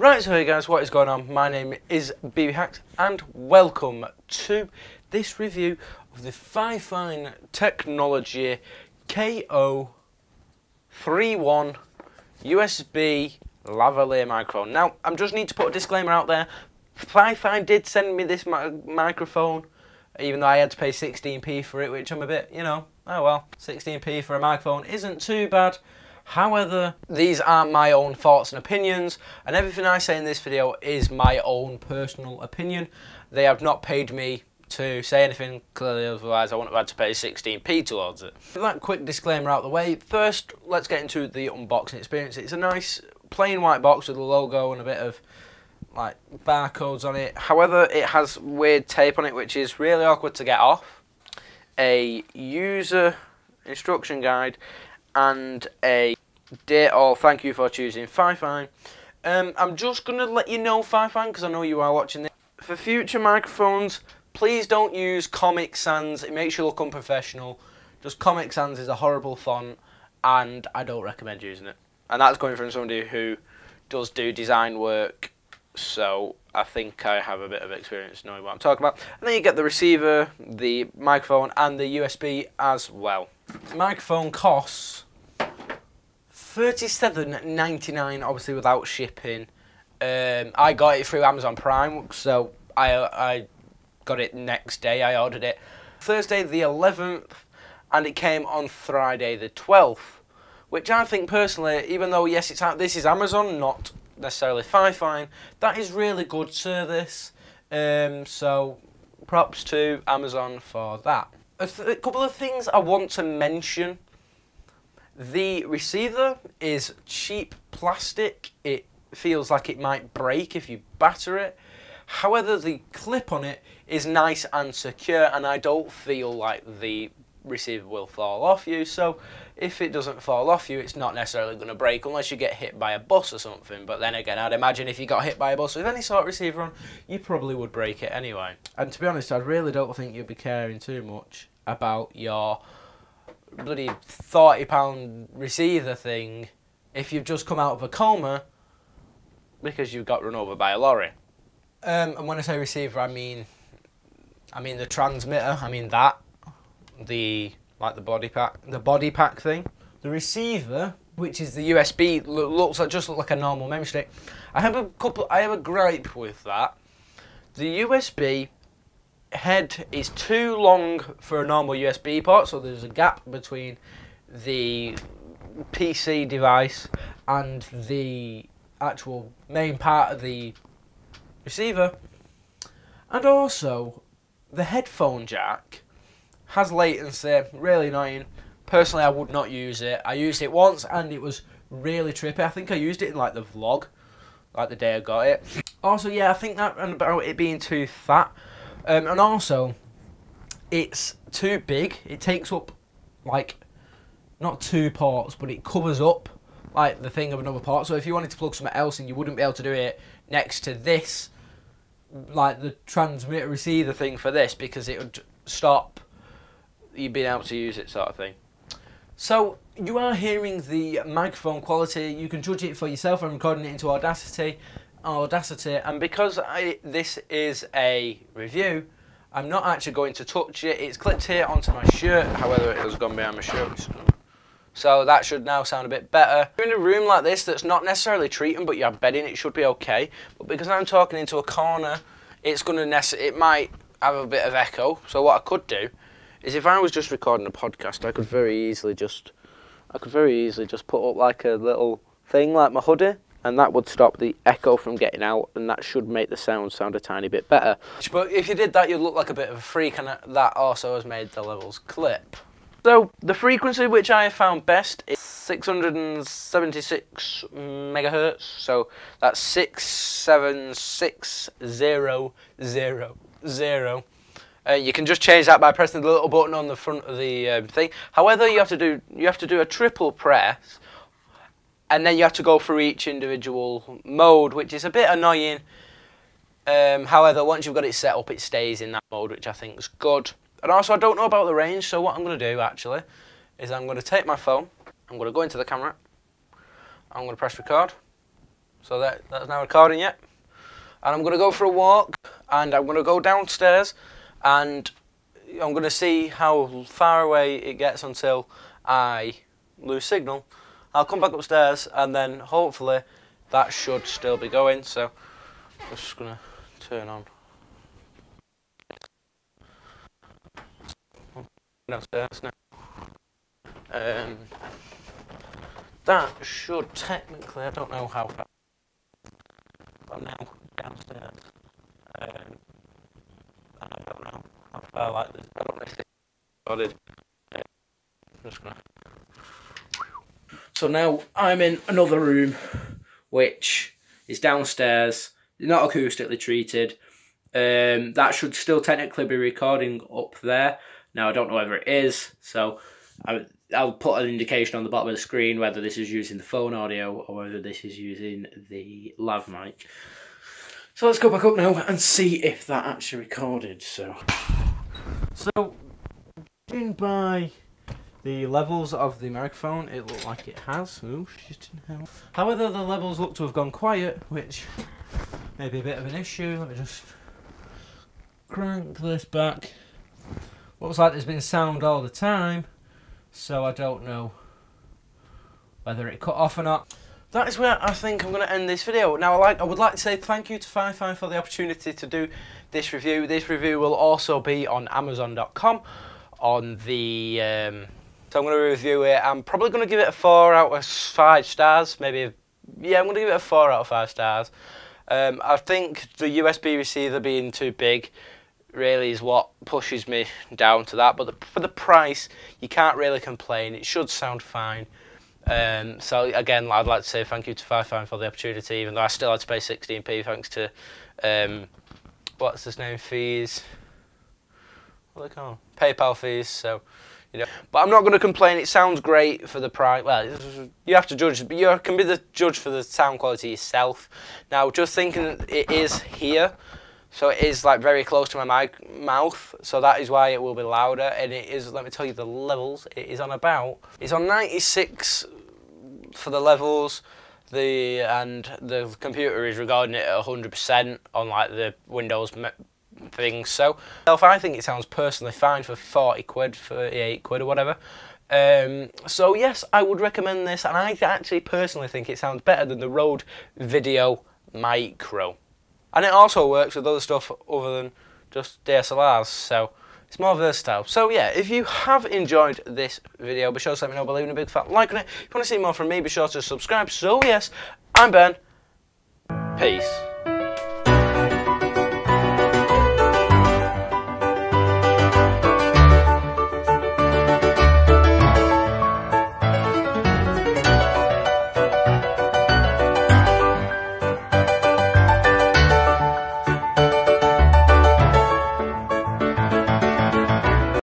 Right, so hey guys, what is going on? My name is BBHAX and welcome to this review of the Fifine Technology K031 USB Lavalier microphone. Now, I just need to put a disclaimer out there. Fifine did send me this microphone, even though I had to pay 16p for it, which I'm a bit, oh well, 16p for a microphone isn't too bad. However, these aren't my own thoughts and opinions, and everything I say in this video is my own personal opinion. They have not paid me to say anything, clearly, otherwise I wouldn't have had to pay 16p towards it. With that quick disclaimer out of the way, first let's get into the unboxing experience. It's a nice plain white box with a logo and a bit of like barcodes on it. However, it has weird tape on it which is really awkward to get off. A user instruction guide and a dear all, thank you for choosing Fifine. I'm just going to let you know, Fifine, because I know you are watching this. For future microphones, please don't use Comic Sans. It makes you look unprofessional. Just Comic Sans is a horrible font and I don't recommend using it. And that's coming from somebody who does do design work, so I think I have a bit of experience knowing what I'm talking about. And then you get the receiver, the microphone and the USB as well. The microphone costs $37.99, obviously without shipping. I got it through Amazon Prime, so I got it next day. I ordered it Thursday the 11th, and it came on Friday the 12th, which I think personally, even though yes, this is Amazon, not necessarily Fifine, that is really good service. So props to Amazon for that. A couple of things I want to mention. The receiver is cheap plastic. It feels like it might break if you batter it. However, the clip on it is nice and secure, and I don't feel like the receiver will fall off you. So if it doesn't fall off you, it's not necessarily going to break unless you get hit by a bus or something. But then again, I'd imagine if you got hit by a bus with any sort of receiver on, you probably would break it anyway. And to be honest, I really don't think you'd be caring too much about your bloody £40 receiver thing if you've just come out of a coma because you got run over by a lorry. And when I say receiver, I mean the transmitter. I mean that the body pack thing. The receiver, which is the USB, looks like a normal memory stick. I have a gripe with that. The USB head is too long for a normal USB port, so there's a gap between the PC device and the actual main part of the receiver. And also, the headphone jack has latency, really annoying. Personally, I would not use it. I used it once and it was really trippy. I think I used it in like the vlog, like the day I got it. Also, yeah, I think that and about it being too fat. And also, it's too big. It takes up, like, not two ports, but it covers up, like, the thing of another port. So if you wanted to plug something else in, you wouldn't be able to do it next to this, like, the transmitter receiver thing for this, because it would stop you being able to use it, sort of thing. So, you are hearing the microphone quality. You can judge it for yourself. I'm recording it into Audacity, and because this is a review, I'm not actually going to touch it. It's clipped here onto my shirt, however it has gone behind my shirt, so that should now sound a bit better. If you're in a room like this that's not necessarily treating, but you have bedding, it should be okay. But because I'm talking into a corner, it might have a bit of echo. So what I could do is, if I was just recording a podcast, I could very easily just put up like a little thing like my hoodie, and that would stop the echo from getting out, and that should make the sound a tiny bit better. But if you did that, you'd look like a bit of a freak, and that also has made the levels clip. So the frequency which I have found best is 676 megahertz. So that's 676,000. You can just change that by pressing the little button on the front of the thing. However, you have to do a triple press, and then you have to go through each individual mode, which is a bit annoying. However, once you've got it set up, it stays in that mode, which I think is good. And also, I don't know about the range, so what I'm going to do, actually, is I'm going to take my phone, I'm going to go into the camera, I'm going to press record, So that's now recording, yet. And I'm going to go for a walk, and I'm going to go downstairs, and I'm going to see how far away it gets until I lose signal. I'll come back upstairs, and then hopefully that should still be going. So I'm just going to turn on. Downstairs now. That should technically, I don't know how far, but I'm now downstairs. And I don't know how far like this. I don't know if it's recorded. I'm just gonna. So now I'm in another room, which is downstairs, not acoustically treated. That should still technically be recording up there. Now I don't know whether it is, so I'll put an indication on the bottom of the screen whether this is using the phone audio or whether this is using the lav mic. So let's go back up now and see if that actually recorded. So judging by the levels of the microphone, it looked like it has. Oh, shit in hell. However, the levels look to have gone quiet, which may be a bit of an issue. Let me just crank this back. Looks like there's been sound all the time, so I don't know whether it cut off or not. That is where I think I'm going to end this video. Now, I would like to say thank you to Fifine for the opportunity to do this review. This review will also be on Amazon.com on the... So I'm going to review it. I'm probably going to give it a 4 out of 5 stars. Maybe, yeah, I'm going to give it a 4 out of 5 stars. I think the USB receiver being too big really is what pushes me down to that. But for the price, you can't really complain. It should sound fine. So again, I'd like to say thank you to Fifine for the opportunity, even though I still had to pay 16p thanks to what's his name, fees. What are they called? PayPal fees. So, you know, but I'm not going to complain. It sounds great for the price. Well, you have to judge, but you can be the judge for the sound quality yourself. Now, just thinking it is here, so it is like very close to my mouth, so that is why it will be louder. And it is, let me tell you the levels. It is on about. It's on 96 for the levels. And the computer is recording it at 100% on like the Windows things. So I think it sounds personally fine for 40 quid, 38 quid or whatever. So yes, I would recommend this, and I actually personally think it sounds better than the Rode Video Micro. And it also works with other stuff other than just DSLRs, so it's more versatile. So yeah, if you have enjoyed this video, be sure to let me know by leaving a big fat like on it. If you want to see more from me, be sure to subscribe. So yes, I'm Ben. Peace.